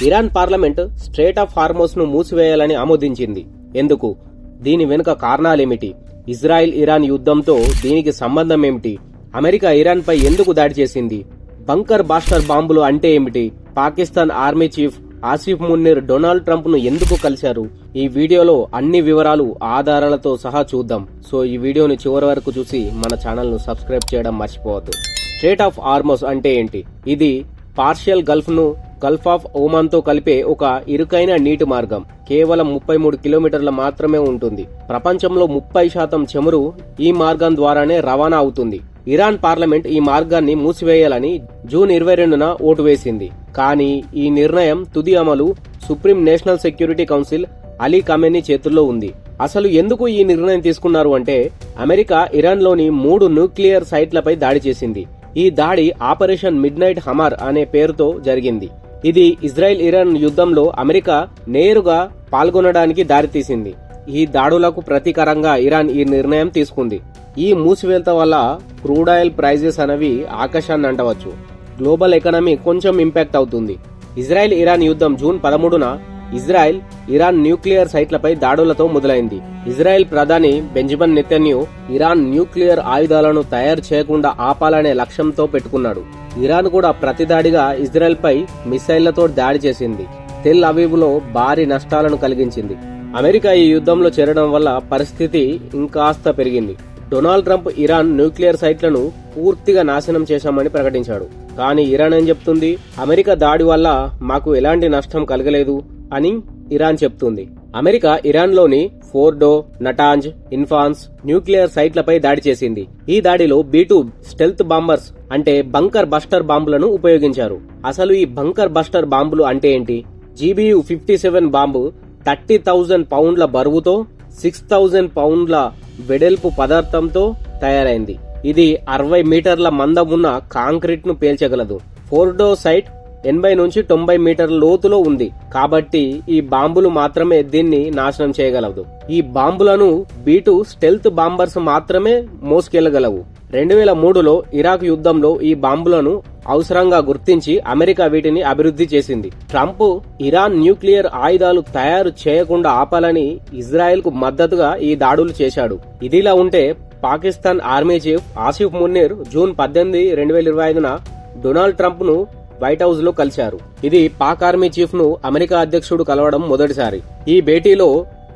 Iran parliament strait of Hormuz ను మూసివేయాలని ఆమోదించింది. ఎందుకు? దీని వెనుక కారణాలేమిటి? ఇజ్రాయెల్ ఇరాన్ యుద్ధంతో దీనికి సంబంధం ఏమిటి? అమెరికా ఇరాన్ పై ఎందుకు దాడి చేసింది? బంకర్ బాస్టర్ బాంబులు అంటే ఏమిటి? Pakistan army chief Asif Munir Donald Trump ను ఎందుకు కలిశారు? ఈ వీడియోలో అన్ని వివరాలు ఆధారాలతో సహా చూద్దాం. సో ఈ వీడియోని చివరి వరకు చూసి మన ఛానల్ ను సబ్స్క్రైబ్ చేయడం మర్చిపోవద్దు. స్ట్రెయిట్ ఆఫ్ హార్మోస్ అంటే ఏంటి? ఇది పార్షియల్ గల్ఫ్ ఆఫ్ ఒమాన్ తో కలిపే ఒక ఇరుకైన నీటి మార్గం. కేవలం 33 కిలోమీటర్ల మాత్రమే ఉంటుంది. ప్రపంచంలో 30% చమురు ఈ మార్గం ద్వారానే రవాణా అవుతుంది. ఇరాన్ పార్లమెంట్ ఈ మార్గాన్ని మూసివేయాలని జూన్ 22న ఓటు వేసింది. కానీ ఈ నిర్ణయం తుది అమలు supreme national security council Ali Khamenei చేతుల్లో ఉంది. అసలు ఎందుకు ఈ నిర్ణయం తీసుకున్నారు అంటే, అమెరికా ఇరాన్ లోని 3 న్యూక్లియర్ సైట్లపై దాడి చేసింది. ఈ దాడి ఆపరేషన్ మిడ్ నైట్ హమార్ అనే పేరుతో జరిగింది. ఇది ఇజ్రాయెల్ ఇరాన్ యుద్ధంలో అమెరికా నేరుగా పాల్గొనడానికి దారితీసింది. ఈ దాడులకు ప్రతీకారంగా ఇరాన్ ఈ నిర్ణయం తీసుకుంది. ఈ మూసివేత వల్ల క్రూడ్ ఆయిల్ ప్రైజెస్ అనేవి ఆకాశాన్ని అంటవచ్చు. గ్లోబల్ ఎకానమీ కొంచెం ఇంపాక్ట్ అవుతుంది. ఇజ్రాయెల్ ఇరాన్ యుద్ధం జూన్ 13న ఇజ్రాయెల్ ఇరాన్ న్యూక్లియర్ సైట్లపై దాడులతో మొదలైంది. ఇజ్రాయెల్ ప్రధాని బెంజమిన్ నెతన్యాహు ఇరాన్ న్యూక్లియర్ ఆయుధాలను తయారు చేయకుండా ఆపాలనే లక్ష్యంతో పెట్టుకున్నాడు. ఇరాన్ కూడా ప్రతిదాడిగా ఇజ్రాయెల్ పై మిసైళ్లతో దాడి చేసింది. తెల్ అవీవ్ లో భారీ నష్టాలను కలిగించింది. అమెరికా ఈ యుద్ధంలో చేరడం వల్ల పరిస్థితి ఇంకాస్త పెరిగింది. డొనాల్డ్ ట్రంప్ ఇరాన్ న్యూక్లియర్ సైట్లను పూర్తిగా నాశనం చేశామని ప్రకటించాడు. కానీ ఇరాన్ ఏం చెప్తుంది? అమెరికా దాడి వల్ల మాకు ఎలాంటి నష్టం కలగలేదు అని ఇరాన్ చెప్తుంది. అమెరికా ఇరాన్ లోని ఫోర్డో, నటాంజ్, ఇన్ఫాన్స్ న్యూక్లియర్ సైట్లపై దాడి చేసింది. ఈ దాడిలో B-2 స్టెల్త్ బాంబర్స్ అంటే బంకర్ బస్టర్ బాంబులను ఉపయోగించారు. అసలు ఈ బంకర్ బస్టర్ బాంబులు అంటే ఏంటి? GBU-57 బాంబు 30,000 పౌండ్ల బరువుతో 6,000 పౌండ్ల వెడల్పు పదార్థంతో తయారైంది. ఇది 60 మీటర్ల మందం ఉన్న కాంక్రీట్ ను పేల్చగలదు. ఫోర్డో సైట్ 80 నుంచి 90 మీటర్ల లోతులో ఉంది. కాబట్టి ఈ బాంబులు మాత్రమే దీన్ని నాశనం చేయగలదు. ఈ బాంబులను B-2 స్టెల్త్ బాంబర్స్ మాత్రమే మోసుకెళ్లగలవు. 2003లో ఇరాక్ యుద్ధంలో ఈ బాంబులను అవసరంగా గుర్తించి అమెరికా వీటిని అభివృద్ధి చేసింది. ట్రంప్ ఇరాన్ న్యూక్లియర్ ఆయుధాలు తయారు చేయకుండా ఆపాలని ఇజ్రాయెల్ కు మద్దతుగా ఈ దాడులు చేశాడు. ఇదిలా ఉంటే Pakistan army chief Asif Munir June 18, 2025న డొనాల్డ్ ట్రంప్ ను వైట్ హౌస్ లో కలిశారు. ఇది పాక్ ఆర్మీ చీఫ్ ను అమెరికా అధ్యక్షుడు కలవడం మొదటిసారి. ఈ భేటీలో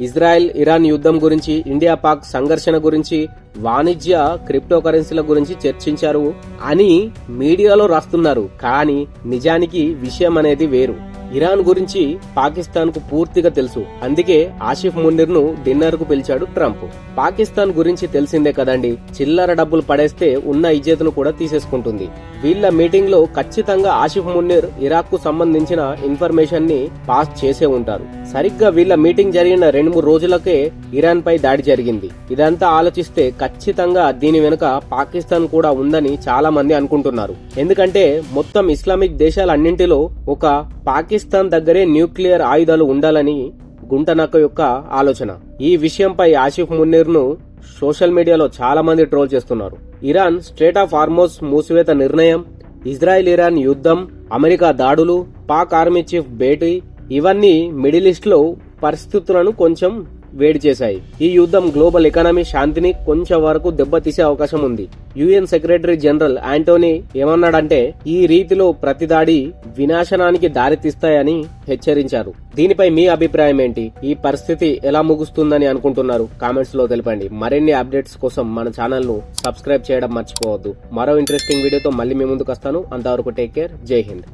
ఇజ్రాయెల్ ఇరాన్ యుద్ధం గురించి, ఇండియా పాక్ సంఘర్షణ గురించి, వాణిజ్య క్రిప్టో కరెన్సీల గురించి చర్చించారు అని మీడియాలో రాస్తున్నారు. కానీ నిజానికి విషయం అనేది వేరు. ఇరాన్ గురించి పాకిస్తాన్ కు పూర్తిగా తెలుసు. అందుకే ఆసిఫ్ మున్నీర్ ను డిన్నర్ కు పిలిచాడు ట్రంప్. పాకిస్తాన్ గురించి తెలిసిందే కదండి, చిల్లర డబ్బులు పడేస్తే ఉన్న ఇజ్జత్ను కూడా తీసేసుకుంటుంది. వీళ్ల మీటింగ్ లో ఖచ్చితంగా ఆసిఫ్ మున్నీర్ ఇరాక్ కు సంబంధించిన ఇన్ఫర్మేషన్ ని పాస్ చేసే ఉంటారు. సరిగ్గా వీళ్ల మీటింగ్ జరిగిన 2-3 రోజులకే ఇరాన్ పై దాడి జరిగింది. ఇదంతా ఆలోచిస్తే ఖచ్చితంగా దీని వెనుక పాకిస్తాన్ కూడా ఉందని చాలా మంది అనుకుంటున్నారు. ఎందుకంటే మొత్తం ఇస్లామిక్ దేశాలన్నింటిలో ఒక పాకిస్తాన్ దగ్గరే న్యూక్లియర్ ఆయుధాలు ఉండాలని గుంటనక్క యొక్క ఆలోచన. ఈ విషయంపై ఆసిఫ్ మున్నీర్ ను సోషల్ మీడియాలో చాలా మంది ట్రోల్ చేస్తున్నారు. ఇరాన్ స్ట్రెయిట్ ఆఫ్ హార్మోస్ మూసివేత నిర్ణయం, ఇజ్రాయెల్ ఇరాన్ యుద్ధం, అమెరికా దాడులు, పాక్ ఆర్మీ చీఫ్ భేటీ ఇవన్నీ మిడిల్ ఈస్ట్ లో పరిస్థితులను కొంచెం వేడి చేశాయి. ఈ యుద్ధం గ్లోబల్ ఎకానమీ శాంతిని కొంచెం వరకు దెబ్బతీసే అవకాశం ఉంది. UN సెక్రటరీ జనరల్ ఆంటోనీ ఏమన్నాడంటే, ఈ రీతిలో ప్రతిదాడి వినాశనానికి దారితీస్తాయని హెచ్చరించారు. దీనిపై మీ అభిప్రాయం ఏంటి? ఈ పరిస్థితి ఎలా ముగుస్తుందని అనుకుంటున్నారు? కామెంట్స్ లో తెలపండి. మరిన్ని అప్డేట్స్ కోసం మన ఛానల్ ను సబ్స్క్రైబ్ చేయడం మర్చిపోవద్దు. మరో ఇంట్రెస్టింగ్ వీడియోతో మళ్ళీ మీ ముందుకు వస్తాను. అంతవరకు టేక్ కేర్. జై హింద్.